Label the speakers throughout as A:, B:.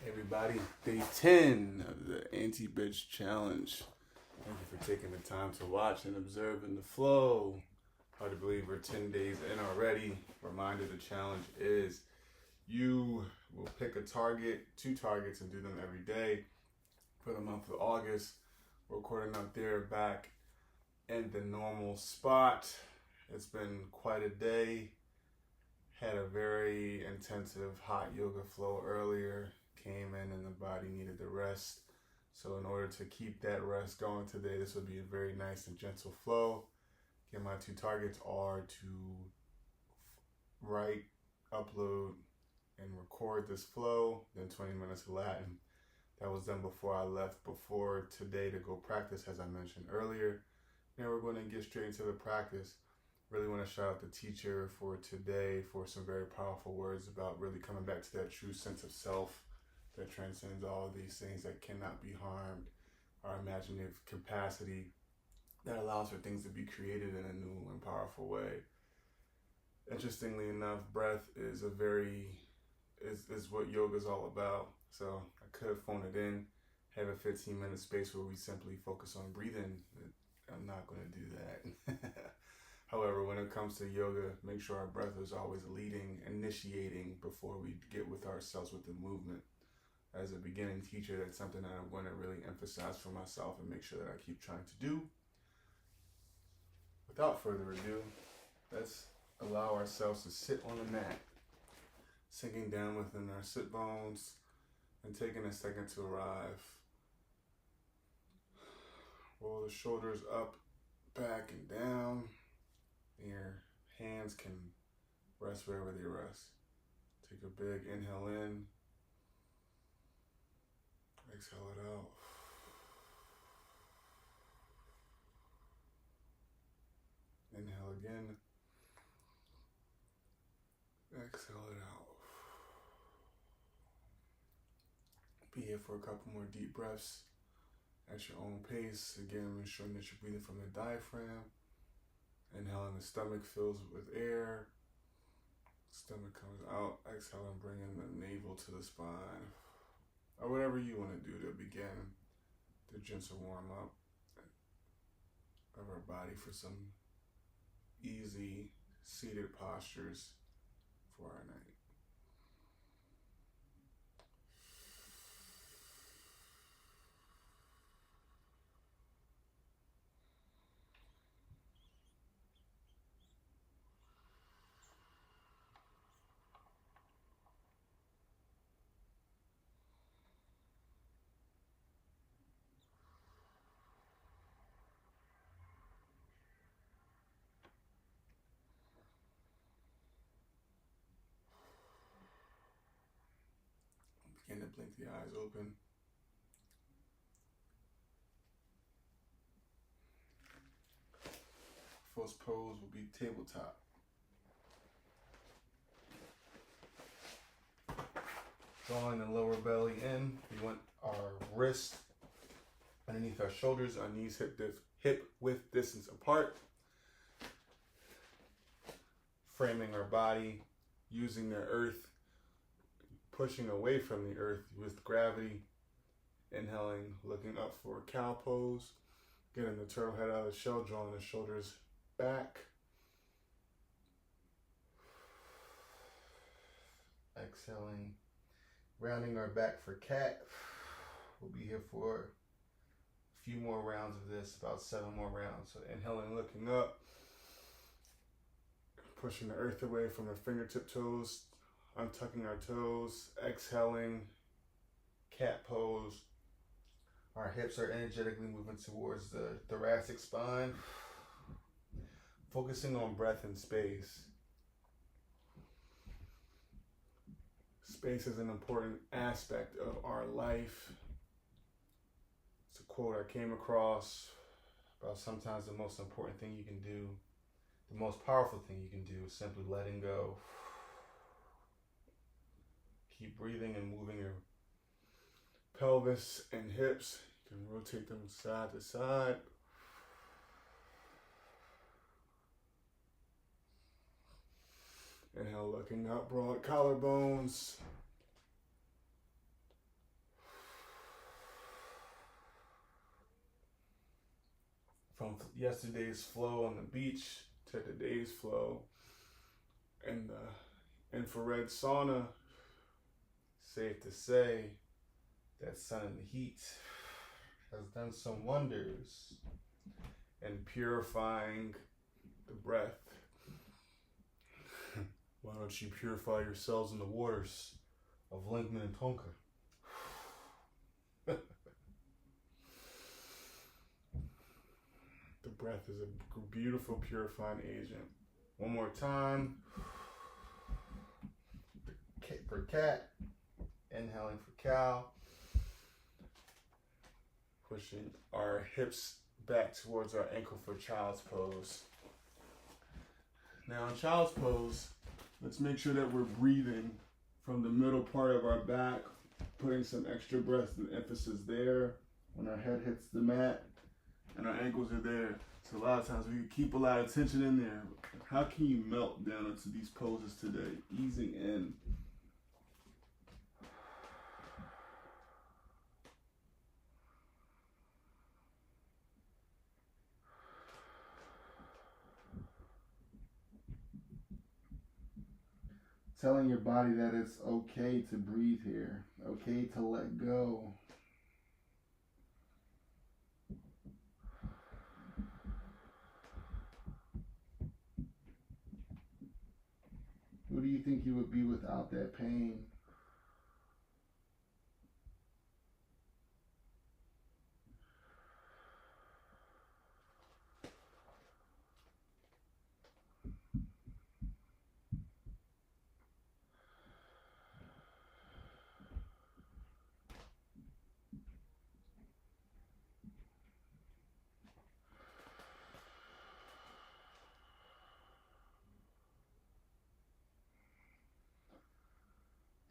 A: Everybody, day 10 of the Anti-Bitch Challenge. Thank you for taking the time to watch and observe in the flow. Hard to believe we're 10 days in already. Reminder, the challenge is you will pick a target, 2 targets, and do them every day for the month of August. Recording out there back in the normal spot. It's been quite a day. Had a very intensive hot yoga flow earlier. Came in and the body needed the rest. So in order to keep that rest going today, this would be a very nice and gentle flow. Again, my 2 targets are to write, upload, and record this flow, then 20 minutes of Latin. That was done before I left before today to go practice, as I mentioned earlier. Now we're going to get straight into the practice. Really want to shout out the teacher for today for some very powerful words about really coming back to that true sense of self that transcends all of these things that cannot be harmed, our imaginative capacity that allows for things to be created in a new and powerful way. Interestingly enough, breath is what yoga is all about. So I could phone it in, have a 15-minute space where we simply focus on breathing. I'm not going to do that. However, when it comes to yoga, make sure our breath is always leading, initiating before we get with ourselves with the movement. As a beginning teacher, that's something that I'm going to really emphasize for myself and make sure that I keep trying to do. Without further ado, let's allow ourselves to sit on the mat, sinking down within our sit bones and taking a second to arrive. Roll the shoulders up, back, and down. Your hands can rest wherever they rest. Take a big inhale in. Exhale it out. Inhale again. Exhale it out. Be here for a couple more deep breaths at your own pace. Again, ensuring that you're breathing from the diaphragm. Inhaling, the stomach fills with air. Stomach comes out. Exhaling, bringing the navel to the spine. Or whatever you want to do to begin the gentle warm up of our body for some easy seated postures for our night. Begin to blink the eyes open. First pose will be tabletop. Drawing the lower belly in. We want our wrist underneath our shoulders, our knees hip width distance apart. Framing our body, using the earth, pushing away from the earth with gravity. Inhaling, looking up for a cow pose. Getting the turtle head out of the shell, drawing the shoulders back. Exhaling, rounding our back for cat. We'll be here for a few more rounds of this, about 7 more rounds. So inhaling, looking up. Pushing the earth away from the fingertip toes. Untucking our toes, exhaling, cat pose. Our hips are energetically moving towards the thoracic spine. Focusing on breath and space. Space is an important aspect of our life. It's a quote I came across about sometimes the most important thing you can do, the most powerful thing you can do is simply letting go. Keep breathing and moving your pelvis and hips. You can rotate them side to side. Inhale, looking up, broad collarbones. from yesterday's flow on the beach to today's flow in the infrared sauna. Safe to say that sun and the heat has done some wonders in purifying the breath. Why don't you purify yourselves in the waters of Linkman and Tonka? The breath is a beautiful purifying agent. One more time. For cat, inhaling for cow. Pushing our hips back towards our ankle for child's pose. Now in child's pose, let's make sure that we're breathing from the middle part of our back, putting some extra breath and emphasis there when our head hits the mat and our ankles are there. So a lot of times we can keep a lot of tension in there. How can you melt down into these poses today? Easing in. Telling your body that it's okay to breathe here, okay to let go. Who do you think you would be without that pain?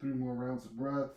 A: Three more rounds of breath.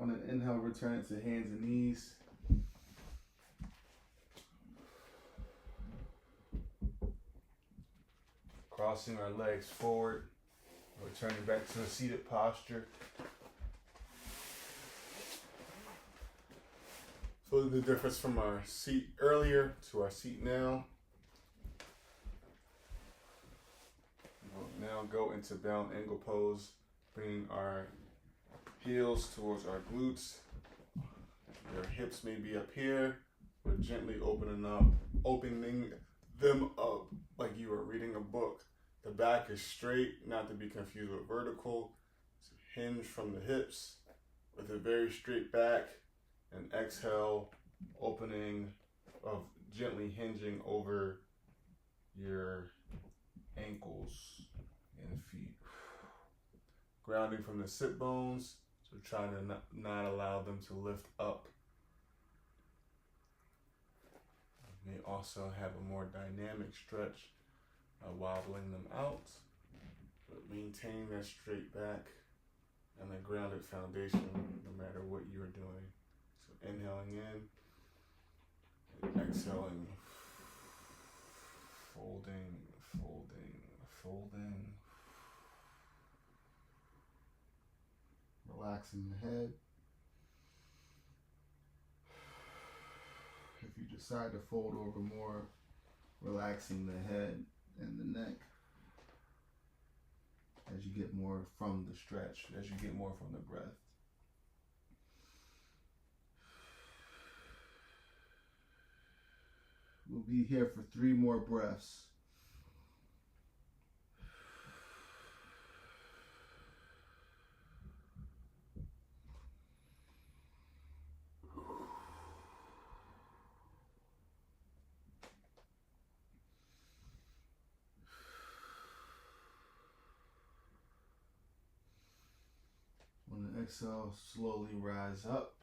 A: On an inhale, return it to hands and knees. Crossing our legs forward, returning back to a seated posture. So the difference from our seat earlier to our seat now. We'll now go into bound angle pose, bringing our heels towards our glutes. Your hips may be up here. We're gently opening them up like you are reading a book. The back is straight, not to be confused with vertical. It's hinge from the hips with a very straight back, and exhale, opening of gently hinging over your ankles and feet. Grounding from the sit bones. So trying to not allow them to lift up. You may also have a more dynamic stretch, wobbling them out, but maintain that straight back and a grounded foundation no matter what you're doing. So inhaling in and exhaling, folding, folding, folding. Relaxing the head. If you decide to fold over more, relaxing the head and the neck as you get more from the stretch, as you get more from the breath. We'll be here for 3 more breaths. On the exhale, slowly rise up.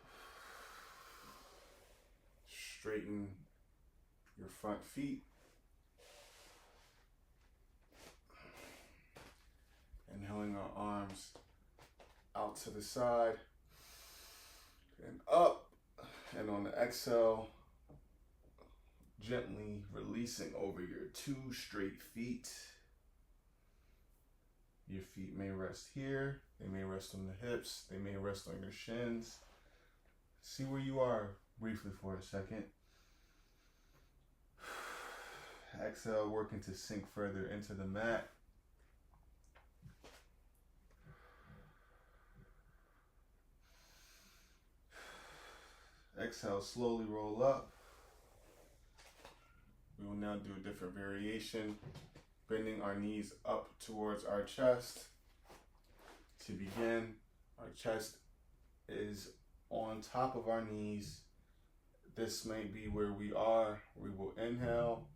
A: straighten your front feet. Inhaling our arms out to the side and up. And on the exhale, gently releasing over your 2 straight feet. Your feet may rest here. They may rest on the hips. They may rest on your shins. See where you are briefly for a second. Exhale, working to sink further into the mat. Exhale, slowly roll up. We will now do a different variation, bending our knees up towards our chest. To begin, our chest is on top of our knees. This may be where we are. We will inhale,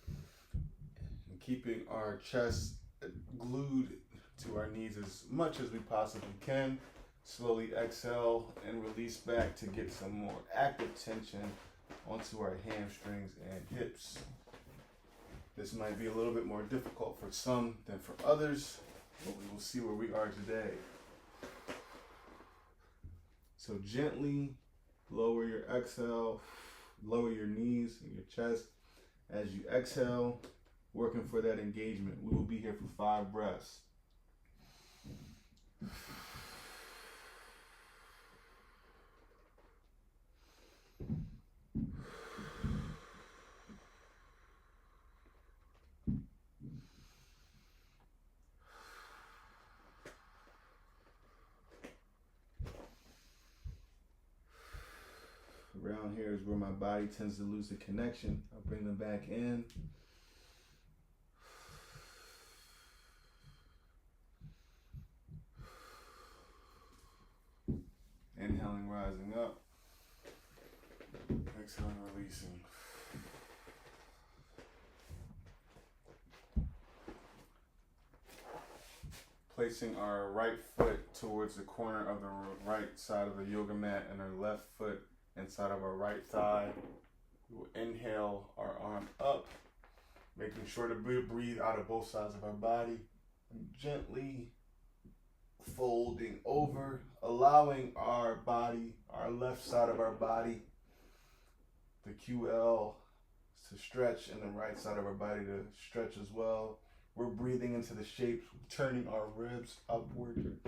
A: and keeping our chest glued to our knees as much as we possibly can. Slowly exhale and release back to get some more active tension onto our hamstrings and hips. This might be a little bit more difficult for some than for others, but we will see where we are today. So gently lower your exhale, lower your knees and your chest as you exhale, working for that engagement. We will be here for 5 breaths. Around here is where my body tends to lose the connection. I'll bring them back in. Inhaling, rising up. Exhaling, releasing. Placing our right foot towards the corner of the right side of the yoga mat and our left foot inside of our right thigh. We will inhale our arm up, making sure to breathe out of both sides of our body, and gently folding over, allowing our body, our left side of our body, the QL, to stretch, and the right side of our body to stretch as well. We're breathing into the shapes, turning our ribs upward.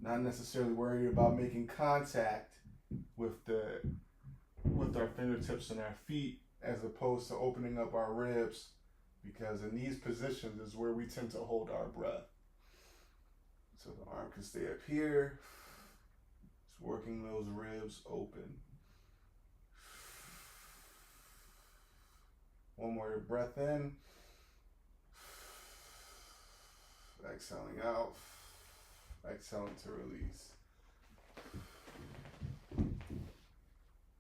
A: Not necessarily worried about making contact with our fingertips and our feet, as opposed to opening up our ribs, because in these positions is where we tend to hold our breath. So the arm can stay up here, just working those ribs open. One more breath in, exhaling out. Exhaling to release.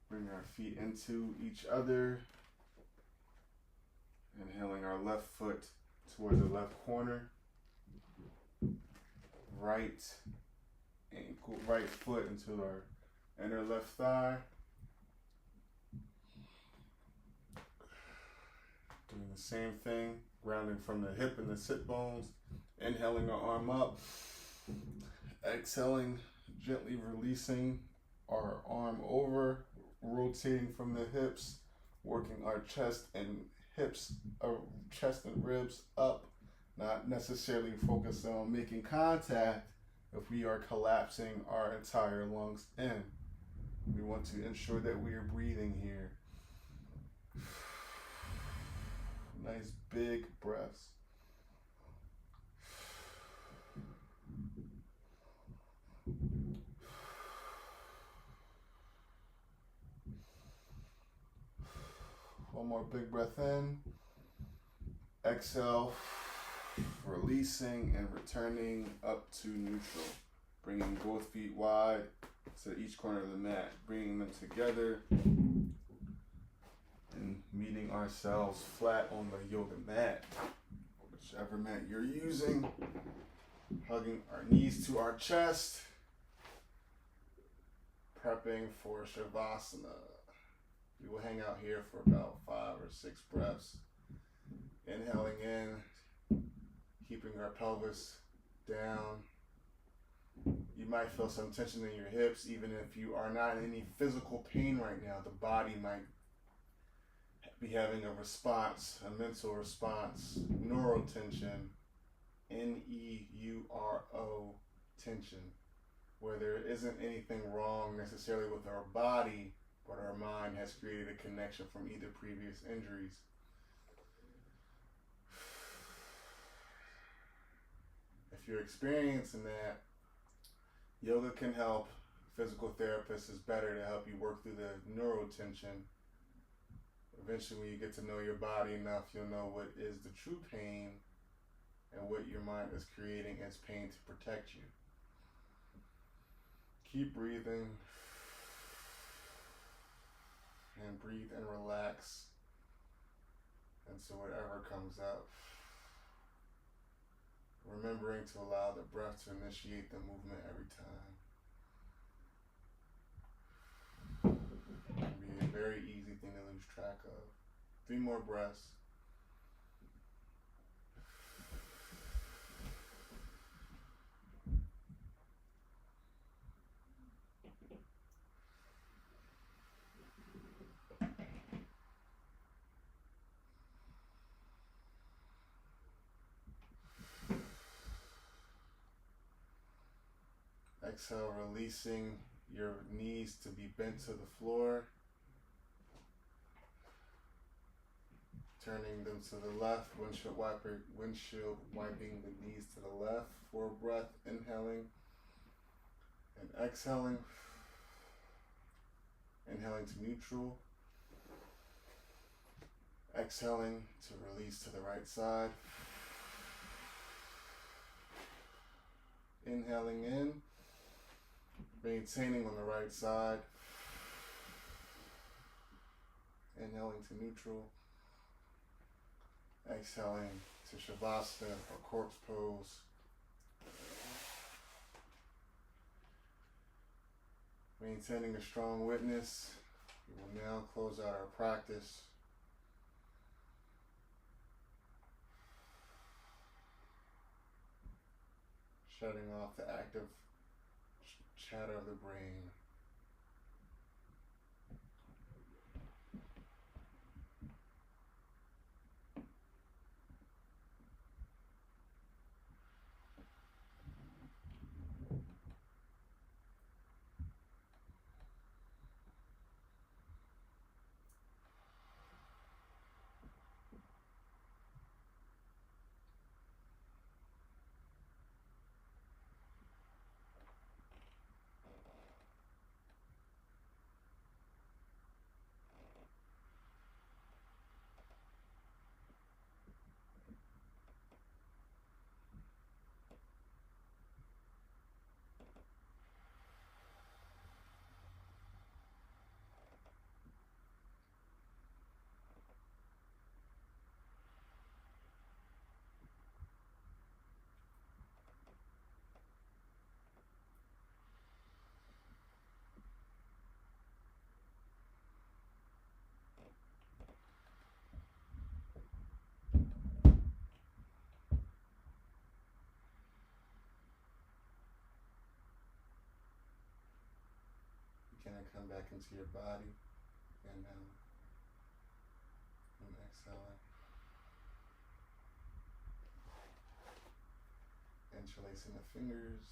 A: Bring our feet into each other. Inhaling our left foot towards the left corner. Right ankle, right foot into our inner left thigh. Doing the same thing, grounding from the hip and the sit bones. Inhaling our arm up. Exhaling, gently releasing our arm over, rotating from the hips, working our chest and hips, chest and ribs up, not necessarily focused on making contact if we are collapsing our entire lungs in. We want to ensure that we are breathing here. Nice big breaths. One more big breath in. Exhale, releasing and returning up to neutral. Bringing both feet wide to each corner of the mat. Bringing them together and meeting ourselves flat on the yoga mat. Whichever mat you're using. Hugging our knees to our chest. prepping for Shavasana. We will hang out here for about 5 or 6 breaths. Inhaling in, keeping our pelvis down. You might feel some tension in your hips, even if you are not in any physical pain right now. The body might be having a response, a mental response, neural tension, Neuro tension, where there isn't anything wrong necessarily with our body, but our mind has created a connection from either previous injuries. If you're experiencing that, yoga can help. Physical therapist is better to help you work through the neural tension. Eventually, when you get to know your body enough, you'll know what is the true pain and what your mind is creating as pain to protect you. Keep breathing and breathe and relax into whatever comes up. Remembering to allow the breath to initiate the movement every time. It can be a very easy thing to lose track of. 3 more breaths. Exhale, releasing your knees to be bent to the floor. Turning them to the left, windshield wiping the knees to the left. 4 breath, inhaling and exhaling. Inhaling to neutral. Exhaling to release to the right side. Inhaling in, maintaining on the right side. Inhaling to neutral. Exhaling to Shavasana or corpse pose. Maintaining a strong witness, we will now close out our practice. Shutting off the active chatter of the brain. Can I come back into your body? Inhaling and exhaling. Interlacing the fingers.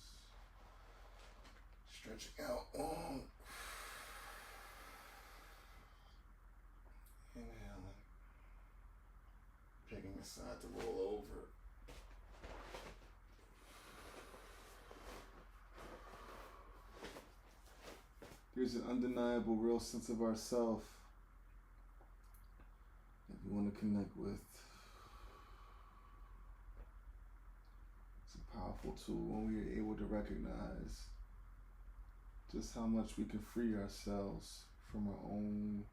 A: Stretching out long. Inhaling. Picking the side to roll over. There's an undeniable real sense of ourself that we want to connect with. It's a powerful tool when we are able to recognize just how much we can free ourselves from our own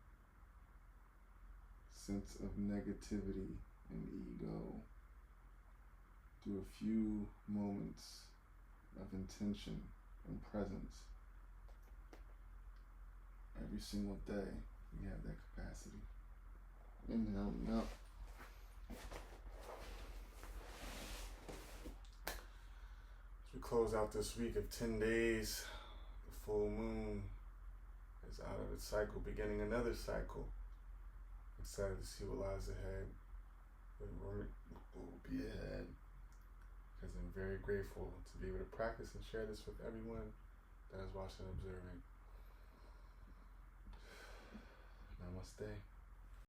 A: sense of negativity and ego through a few moments of intention and presence. every single day we have that capacity. Inhale, up. As we close out this week of 10 days, the full moon is out of its cycle, beginning another cycle. Excited to see what lies ahead, what will be ahead. Because I'm very grateful to be able to practice and share this with everyone that is watching and observing. Namaste.